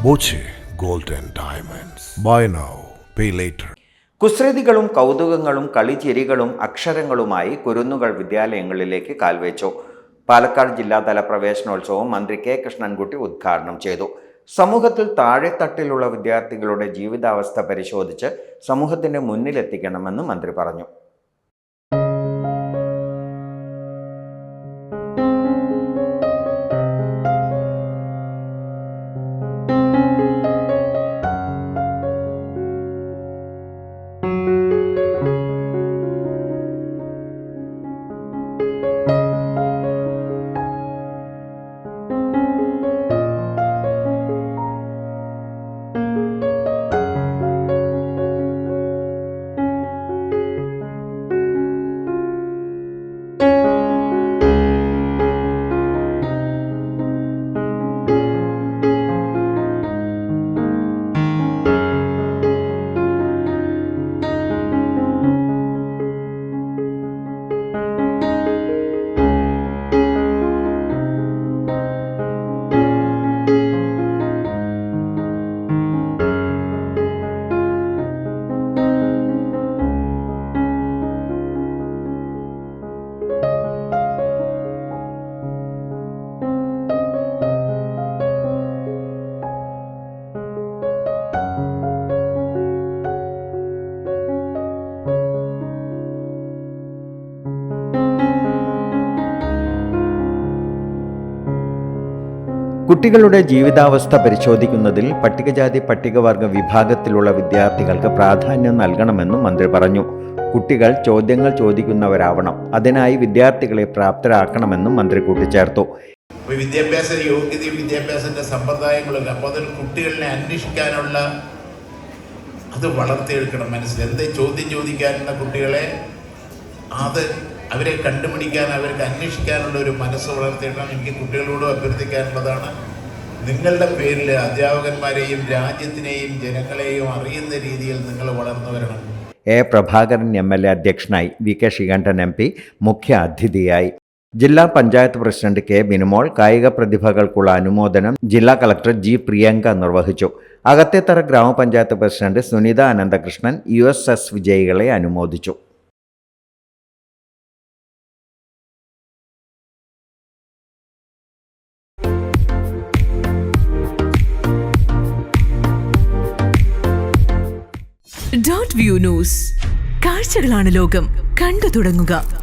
Boche gold and diamonds. Buy now, pay later. കുസൃതികളും കൗതുകങ്ങളും കളിചിരികളും അക്ഷരങ്ങളുമായി കുരുന്നുകൾ വിദ്യാലയങ്ങളിലേക്ക് കാൽവെച്ചു. പാലക്കാട് ജില്ലാതല പ്രവേശനോത്സവം മന്ത്രി കെ കൃഷ്ണൻകുട്ടി ഉദ്ഘാടനം ചെയ്തു. സമൂഹത്തിൽ താഴെത്തട്ടിലുള്ള വിദ്യാർത്ഥികളുടെ ജീവിതാവസ്ഥ പരിശോധിച്ച് സമൂഹത്തിന്റെ മുന്നിലെത്തിക്കണമെന്ന് മന്ത്രി പറഞ്ഞു. കുട്ടികളുടെ ജീവിതാവസ്ഥ പരിശോധിക്കുന്നതിൽ പട്ടികജാതി പട്ടികവർഗ വിഭാഗത്തിലുള്ള വിദ്യാർത്ഥികൾക്ക് പ്രാധാന്യം നൽകണമെന്നും മന്ത്രി പറഞ്ഞു. കുട്ടികൾ ചോദ്യങ്ങൾ ചോദിക്കുന്നവരാവണം. അതിനായി വിദ്യാർത്ഥികളെ പ്രാപ്തരാക്കണമെന്നും മന്ത്രി കൂട്ടിച്ചേർത്തു. വിദ്യാഭ്യാസ യോഗ്യതയും വിദ്യാഭ്യാസത്തിന്റെ സമ്പ്രദായങ്ങളും അപ്പോൾ അതിൽ കുട്ടികളെ അന്വേഷിക്കാനുള്ള അത് വളർത്തിയെടുക്കണം. മനസ്സിൽ എന്ത് ചോദ്യം ചോദിക്കാനുള്ള കുട്ടികളെ അവരെ കണ്ടുപിടിക്കാൻ, അവർക്ക് അന്വേഷിക്കാനുള്ള ഒരു മനസ്സ് വളർത്തിയിട്ടാണ് എനിക്ക് കുട്ടികളോട് അഭ്യർത്ഥിക്കാനുള്ളതാണ്. നിങ്ങളുടെ പേരിൽ അധ്യാപകന്മാരെയും രാജ്യത്തിനെയും ജനങ്ങളെയും അറിയുന്ന രീതിയിൽ നിങ്ങൾ വളർന്നു വരണം. എ. പ്രഭാകരൻ MLA അധ്യക്ഷനായി. വി. കെ. ശ്രീകണ്ഠൻ MP മുഖ്യ അതിഥിയായി. ജില്ലാ പഞ്ചായത്ത് പ്രസിഡന്റ് കെ. ബിനുമോൾ കായിക പ്രതിഭകൾക്കുള്ള അനുമോദനം ജില്ലാ കളക്ടർ G. പ്രിയങ്ക നിർവഹിച്ചു. അകത്തേത്തറ ഗ്രാമപഞ്ചായത്ത് പ്രസിഡന്റ് സുനിത അനന്തകൃഷ്ണൻ USS വിജയികളെ അനുമോദിച്ചു. .view news. കാഴ്ചകളാണ് ലോകം. കണ്ടു തുടങ്ങുക.